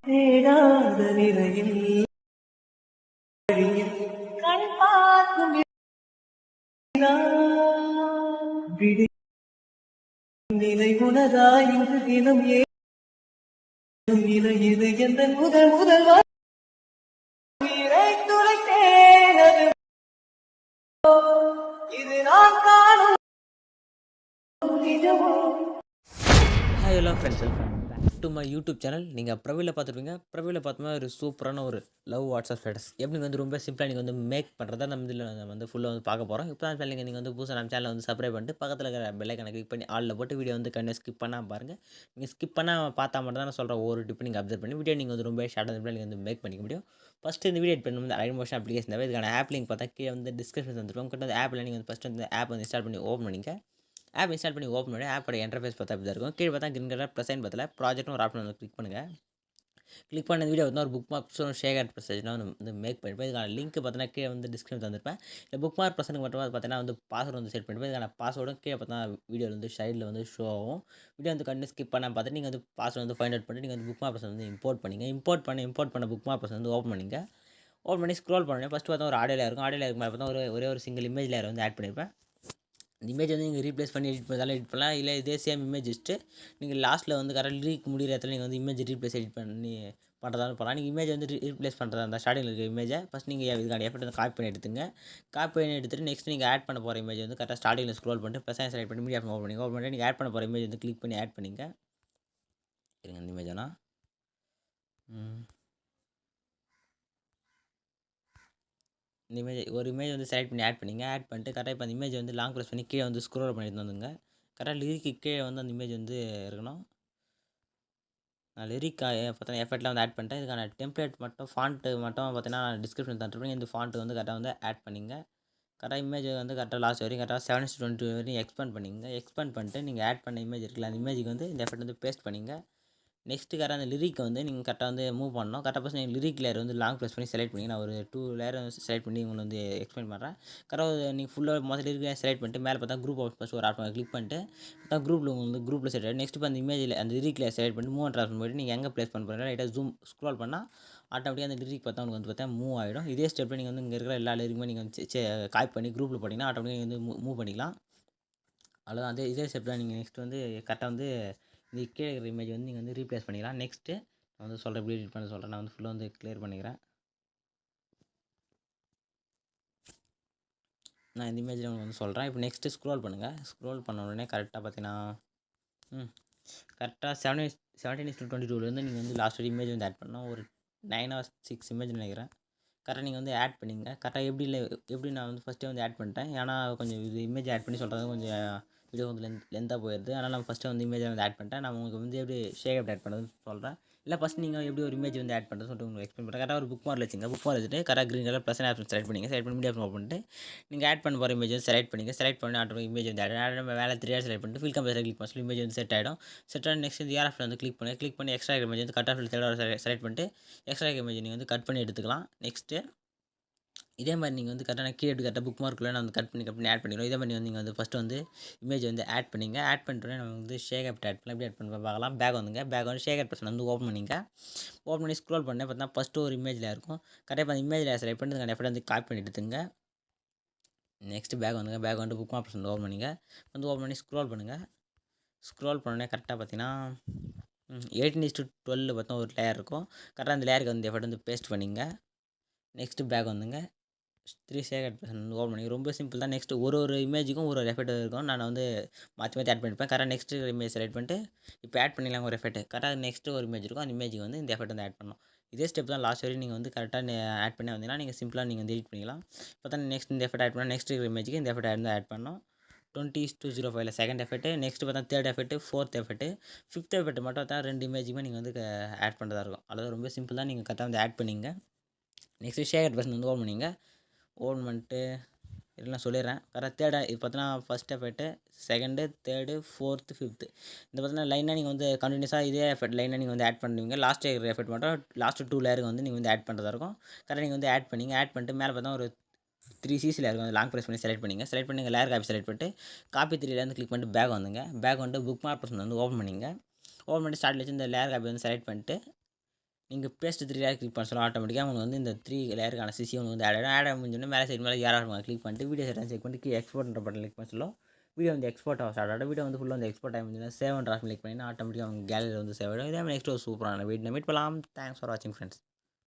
தேடாத நிலையில் கண் பார்க்கும் நிலை உனதா இன்று தினம் ஏதும் நிலை இது எந்த முதல் முதல் துளைத்தேனது இது நான் காணும் நிஜமோ. Hi hello friends, welcome back to my YouTube channel. நீங்கள் ப்ரொஃபைலில் பார்த்துருப்பீங்க. ப்ரொஃபைலில் பார்த்தோம்னா ஒரு சூப்பரான ஒரு லவ் வாட்ஸ்அப் ஸ்டேட்டஸ் எப்படி வந்து ரொம்ப சிம்பிளாக நீங்கள் வந்து மேக் பண்ணுறதா நம்ம இதில் நம்ம வந்து ஃபுல்லாக வந்து பார்க்க போகிறோம். இப்போ தான் நீங்கள் வந்து புதுசாக நம்ம சேனலை வந்து சப்ஸ்கிரைப் பண்ணிட்டு பக்கத்தில் இருக்கிற பெல்லைக்கான கிளிக் பண்ணி ஆளில் போட்டு வீடியோ வந்து கண்டிப்பாக ஸ்கிப் பண்ணாமல் பாருங்கள். நீங்கள் ஸ்கிப் பண்ணால் பார்த்தா மட்டும் தான் நான் சொல்கிற ஒரு டிப்பு நீங்கள் அப்சர்வ் பண்ணி வீடியோ நீங்கள் வந்து ரொம்ப ஷார்ட்டாக சிம்பிளாக நீங்கள் வந்து மேக் பண்ணிக்க முடியும். ஃபஸ்ட்டு இந்த வீடியோ எட் பண்ணி வந்து அலைட் மோஷன் அப்ளிகேஷன் தேவை. இதுக்கான ஆப் லிங்க் பார்த்தா கீழே வந்து டிஸ்கிரிப்ஷன் வந்துருக்கும். கிட்ட அந்த ஆப்பில் நீங்கள் வந்து ஃபஸ்ட்டு வந்து ஆப் வந்து இன்ஸ்டால் பண்ணி ஓப்பன் பண்ணிங்க. ஆப் இன்ஸ்டால் பண்ணி ஓப்பன் பண்ணி ஆப்போட இன்டர்ஃபேஸ் பார்த்தா அப்படி தான் இருக்கும். கீழே பார்த்தா கிரீன் கலர் ப்ளஸ் சைன் பார்த்தல ப்ராஜெக்ட்னு ஒரு ஆப்ஷன் வந்து கிளிக் பண்ணுங்கள். கிளிக் பண்ண வீடியோ வந்து ஒரு புக் மார்க் ஷேர் அட் ப்ரெசேஜ்லாம் வந்து மேக் பண்ணிப்பேன். இதுக்கான லிங்க் பார்த்தீங்கன்னா கீழே வந்து டிஸ்கிரிப்ஷன் தந்திருப்பேன். இந்த புக் மார்க் ப்ரெசனுக்கு மட்டும் பார்த்தீங்கன்னா வந்து பாஸ்வேர்டு வந்து செட் பண்ணிப்பேன். இதுக்கான பாஸ்வேர்டும் கீழே பார்த்தா வீடியோ வந்து சைடில் வந்து ஷோ ஆகும். வீடியோ வந்து கண்டிப்பாக ஸ்கிப் பண்ணால் பார்த்துட்டு நீங்கள் வந்து பாஸ்வேர்டு வந்து ஃபைண்ட் அவுட் பண்ணி நீங்கள் வந்து புக் மார்க் ப்ரெசன் வந்து இம்போர்ட் பண்ணிங்க. இம்போர்ட் பண்ண புக் மார்க் ப்ரெசன் வந்து ஓப்பன் பண்ணிங்க. ஓப்பன் பண்ணி ஸ்க்ரோல் பண்ணி ஃபஸ்ட்டு பார்த்தா ஒரு ஆடியோ இருக்கும். ஆடியோ மேலே பார்த்தா ஒரே ஒரு சிங்கிள் இமேஜ் லேயர் வந்து ஆட் பண்ணியிருப்பேன். இந்த இமேஜ் வந்து நீங்கள் ரீப்ளேஸ் பண்ணி எடிட் பண்ணாலும் எடிட் பண்ணலாம். இல்லை இதே சேம் இமேஜ் வச்சுட்டு நீங்கள் லாஸ்ட்டில் வந்து கரெக்ட் லீக் முடிகிற இடத்துல நீங்கள் வந்து இமேஜ் ரீப்ளேஸ் எடிட் பண்ணி பண்ணுறதாலும் பண்ணலாம். நீங்கள் இமேஜ் வந்து ரீப்ளேஸ் பண்ணுறதா இருந்தால் ஸ்டார்டிங்கில் இருக்கிற இமேஜை ஃபஸ்ட் நீங்கள் இதுக்கான எஃபெக்ட் வந்து காப்பி பண்ணி எடுத்துங்க. காப்பி பண்ணி எடுத்துகிட்டு நெக்ஸ்ட் நீங்கள் ஆட் பண்ண போகிற இமேஜ் வந்து கரெக்டாக ஸ்டார்டிங்கில் ஸ்க்ரோல் பண்ணிட்டு ப்ளஸ் செலக்ட் பண்ணி மீடியா ஓப்பன் பண்ணி நீங்கள் ஆட் பண்ண போகிற இமேஜ் வந்து கிளிக் பண்ணி ஆட் பண்ணிங்க. இருங்க இந்த இமேஜ்னா இந்த ஒரு இமேஜ் வந்து செலக்ட் பண்ணி ஆட் பண்ணிங்க. ஆட் பண்ணிட்டு கரெக்டாக இப்போ அந்த இமேஜ் வந்து லாங் ப்ரெஸ் பண்ணி கீழே வந்து ஸ்க்ரோல் பண்ணிட்டு வந்துங்க. கரெக்டாக லிரிக்கு கீழே வந்து அந்த இமேஜ் வந்து இருக்கணும். நான் லிரிக் பார்த்தீங்கன்னா எஃபெக்ட்லாம் வந்து ஆட் பண்ணிட்டேன். இதுக்கான டெம்ப்ளேட் மட்டும் ஃபாண்ட்டு மட்டும் பார்த்தீங்கன்னா டிஸ்கிரிப்ஷன் தந்துருப்பேன். இந்த ஃபாண்ட்டு வந்து கரெக்டாக வந்து ஆட் பண்ணிங்க. கரெக்டாக இமேஜ் வந்து கரெக்டாக லாஸ்ட் வரைக்கும் கரெக்டாக 7:20 வரைக்கும் எக்ஸ்பேண்ட் பண்ணிங்க. எக்ஸ்பேண்ட் பண்ணிட்டு நீங்கள் ஆட் பண்ண இமேஜ் இருக்குல்ல அந்த இமேஜுக்கு வந்து இந்த எஃபெக்ட் வந்து பேஸ்ட் பண்ணிங்க. நெக்ஸ்ட்டு கரெக்டாக அந்த லிரிக் வந்து நீங்கள் கரெக்டாக வந்து மூவ் பண்ணணும். கரெக்டாக ஃபஸ்ட் நீங்கள் லிரிக் லேயர் வந்து லாங் ப்ரெஸ் பண்ணி செலக்ட் பண்ணி நான் ஒரு 2 லேயர் செலக்ட் பண்ணி உங்களுக்கு வந்து எக்ஸ்பிளைன் பண்ணுறேன். கரெக்டாக நீங்கள் ஃபுல்லாக முதல்ல லிரிக் லேயர் செலக்ட் பண்ணிட்டு மேலே பார்த்தா குரூப் ஃபஸ்ட் ஒரு ஆப்ஷன் கிளிக் பண்ணிட்டு பார்த்தா குரூப்பில் உங்களுக்கு குரூப்பில் செட் ஆகிடும். நெக்ஸ்ட் இப்போ அந்த இமேஜில் அந்த லிரிக் லேயர் செலக்ட் பண்ணிட்டு மூவ் ஆப்ஷன் போய்ட்டு நீங்கள் எங்கே ப்ளேஸ் பண்ண போகிறீங்க லைட்டாக ஜூம் ஸ்க்ரோல் பண்ணால் ஆட்டோமேட்டிக்காக அந்த லிரிக் பார்த்தா உங்களுக்கு வந்து பார்த்தா மூவ் ஆகிடும். இதே ஸ்டெப்பில் நீங்கள் வந்து இங்கே இருக்கிற எல்லா லிரிக்குமே நீங்கள் வந்து காப்பி பண்ணி குரூப்பில் போட்டிங்கன்னா ஆட்டோமேட்டிக்காக வந்து மூவ் பண்ணிக்கலாம். அவ்வளோதான். இதே ஸ்டெப்பில் நீங்கள் நெக்ஸ்ட் வந்து கரெக்டாக வந்து இந்த கீழே இருக்கிற இமேஜ் வந்து நீங்கள் வந்து ரீப்ளேஸ் பண்ணிக்கலாம். நெக்ஸ்ட்டு நான் வந்து சொல்கிறேன் எப்படி எடிட் பண்ண சொல்கிறேன். நான் வந்து ஃபுல்லாக வந்து கிளியர் பண்ணிக்கிறேன். நான் இந்த இமேஜில் உங்களுக்கு வந்து சொல்கிறேன். இப்போ நெக்ஸ்ட்டு ஸ்க்ரோல் பண்ணுங்கள். ஸ்க்ரோல் பண்ண உடனே கரெக்டாக பார்த்தீங்கன்னா கரெக்டாக 17:22 நீங்கள் வந்து லாஸ்ட் ஒரு இமேஜ் வந்து ஆட் பண்ணோம். ஒரு 9 or 6 இமேஜ் நினைக்கிறேன். கரெக்டாக நீங்கள் வந்து ஆட் பண்ணிங்க. கரெக்டாக எப்படி நான் வந்து ஃபஸ்ட்டே வந்து ஆட் பண்ணிட்டேன். ஏன்னா கொஞ்சம் இது இமேஜ் ஆட் பண்ணி சொல்கிறது கொஞ்சம் வீடியோ வந்து லென்த்தாக போயிடுது. அதனால் நான் ஃபஸ்ட்டு வந்து இமேஜை வந்து ஆட் பண்ணிட்டேன். நான் உங்களுக்கு வந்து எப்படி ஷேப் ஆட் பண்ணுறதுன்னு சொல்கிறேன். இல்லை ஃபஸ்ட் நீங்கள் எப்படி ஒரு இமேஜ் வந்து ஆட் பண்ணுறது சொல்லிட்டு உங்களுக்கு எக்ஸ்பிளைன் பண்ணுறேன். கரெக்டாக ஒரு புக் மார்க் வச்சுங்க. புக் மார்க் வச்சுட்டு கரெக்டாக green colour plus option select பண்ணிங்க. செலக்ட் பண்ணி மீடியா ஓப்பன் பண்ணிட்டு நீங்கள் ஆட் பண்ண போகிற இமேஜ் வந்து செலக்ட் பண்ணிங்க. செலக்ட் பண்ணி ஆட்டோமேட்டிக் இமேஜ் வந்து ஆட் மேலே 3 செலக்ட் பண்ணிட்டு ஃபில் கம்பேர் கிளிக் பண்ணி இமேஜ் வந்து செட் ஆகிடும். செட் ஆகி நெக்ஸ்ட் இந்த ஆப்ஷன் வந்து கிளிக் பண்ணி எக்ஸ்ட்ரா இமேஜ் வந்து கட் ஆஃப் செலக்ட் பண்ணிட்டு எக்ஸ்ட்ரா இமேஜ் நீங்கள் வந்து கட் பண்ணி எடுத்துக்கலாம். நெக்ஸ்ட்டு இதே மாதிரி நீங்கள் வந்து கரெக்டாக கரெக்டாக புக் மார்க்கில் நான் வந்து கட் பண்ணி ஆட் பண்ணிடுவோம். இதே மாதிரி வந்து நீங்கள் வந்து ஃபஸ்ட்டு வந்து இமேஜ் வந்து ஆட் பண்ணிங்க. ஆட் பண்ணிட்டோன்னே நம்ம வந்து ஷேக் ஆட் பண்ணலாம். எப்படி ஆட் பண்ண பார்க்கலாம். பேக் வந்து ஷேக் ஆட் பர்சன் வந்து ஓப்பன் பண்ணிங்க. ஓப்பன் பண்ணி ஸ்க்ரோல் பண்ணேன் பார்த்தா ஃபஸ்ட்டு ஒரு இமேஜில் இருக்கும். கரெக்டாக அந்த இமேஜில் செலக்ட் பண்ணி அந்த எஃபெக்ட் வந்து காப்பி பண்ணி எடுத்துங்க. நெக்ஸ்ட்டு பேக் வந்து புக் மார்க் பர்சன் ஓப்பன் பண்ணிங்க. வந்து ஓப்பன் பண்ணி ஸ்க்ரோல் பண்ணுங்கள். ஸ்க்ரோல் பண்ணோடனே கரெக்டாக பார்த்தீங்கன்னா 18:12 பார்த்தா ஒரு லேயர் இருக்கும். கரெக்டாக அந்த லேயருக்கு வந்து எஃபெக்ட் வந்து பேஸ்ட் பண்ணிங்க. நெக்ஸ்ட்டு பேக் 3 ஷேக் வந்து ஓப்பன் பண்ணி ரொம்ப சிம்பிள் தான். நெக்ஸ்ட் ஒரு இமேஜுக்கும் ஒரு எஃபெக்ட் இருக்கும். நான் வந்து மாற்றி ஆட் பண்ணியிருப்பேன். கரெக்டாக நெக்ஸ்ட்டு இமேஜ் செலக்ட் பண்ணிட்டு இப்போ ஆட் பண்ணிடலாம் ஒரு எஃபெக்ட். கரெக்டாக நெக்ஸ்ட்டு ஒரு இமேஜ் இருக்கும். அந்த இமேஜுக்கு வந்து இந்த எஃபெக்ட் வந்து ஆட் பண்ணணும். இதே ஸ்டெப் தான் லாஸ்ட் வரையும் நீங்கள் வந்து கரெக்டாக ஆட் பண்ணி வந்தீங்கன்னா நீங்கள் சிம்பிளாக நீங்கள் வந்து எடிட் பண்ணிக்கலாம். இப்போ தான் நெக்ஸ்ட் இந்த எஃபெக்ட் ஆட் பண்ணால் நெக்ஸ்ட் இமேஜுக்கு இந்த எஃபெக்ட் வந்து ஆட் பண்ணோம். 20:05 செகண்ட் எஃபெக்ட். நெக்ஸ்ட் பார்த்தா third effect, fourth effect, fifth effect மட்டும் பார்த்தா 2 இமேஜுமே நீங்கள் வந்து ஆட் பண்ணுறதா இருக்கும். அதாவது ரொம்ப சிம்பிள் தான். நீங்கள் கரெக்டாக வந்து ஆட் பண்ணிங்க. நெக்ஸ்ட்டு ஷேக் பர்சன் வந்து ஓப்பன் பண்ணிங்க. ஓப்பன் பண்ணிட்டு இதெல்லாம் சொல்லிடுறேன். கரெக்டாக இது பார்த்தீங்கன்னா first effect, second, third, fourth, fifth இந்த பார்த்தீங்கன்னா லைனாக நீங்கள் வந்து கண்டினியூஸாக இதே எஃபெக்ட் லைனாக நீங்கள் வந்து ஆட் பண்ணுவீங்க. லாஸ்ட் இருக்கிற எஃபெக்ட் மட்டும் லாஸ்ட்டு 2 லேயருக்கு வந்து நீங்கள் வந்து ஆட் பண்ணுறதா இருக்கும். கரெக்டாக நீங்கள் வந்து ஆட் பண்ணிங்க. ஆட் பண்ணிட்டு மேலே பார்த்தா ஒரு 3 சிசியில் இருக்கும். லாங் ப்ரெஸ் பண்ணி செலக்ட் பண்ணிங்க. செலக்ட் பண்ணி லேயர் காப்பி செலக்ட் பண்ணிட்டு காப்பி 3லேருந்து கிளிக் பண்ணிட்டு பேக் வந்துங்க. பேக் வந்துட்டு புக் மார்க் பர்சன் வந்து ஓப்பன் பண்ணிங்க. ஓப்பன் பண்ணி ஸ்டார்ட் வச்சு இந்த லேயர் காப்பி வந்து செலக்ட் பண்ணிட்டு நீங்கள் பேஸ்ட் 3 லேயர் கிளிக் பண்ண சொல்ல ஆட்டோமேட்டிக்காக உங்களுக்கு வந்து இந்த 3 லேயருக்கான சிசி உங்களுக்கு வந்து ஆட் முடிஞ்சோடனே மேலே சைடு மேலே யாராக கிளிக் பண்ணிட்டு வீடியோ செட்டாக செக் பண்ணிட்டு எக்ஸ்போர்ட்ன்ற பட்டன் கிளிக் பண்ண சொல்ல வீடியோ வந்து எக்ஸ்போர்ட் ஆக ஸ்டார்ட் ஆகிடும். வீடியோ வந்து ஃபுல்லாக வந்து எக்ஸ்போர்ட் ஆகி முடிஞ்சோன்னா சேவ் அண்ட் கிளிக் பண்ணினா ஆட்டோமேட்டிக்காக அவங்க கேலரி வந்து சேவ் ஆகிடும். இதே மாதிரி நெக்ஸ்ட் ஒரு சூப்பரான வீடியோ மீட் பண்ணலாம். தேங்க்ஸ் ஃபார் வாட்சிங் ஃப்ரெண்ட்ஸ்.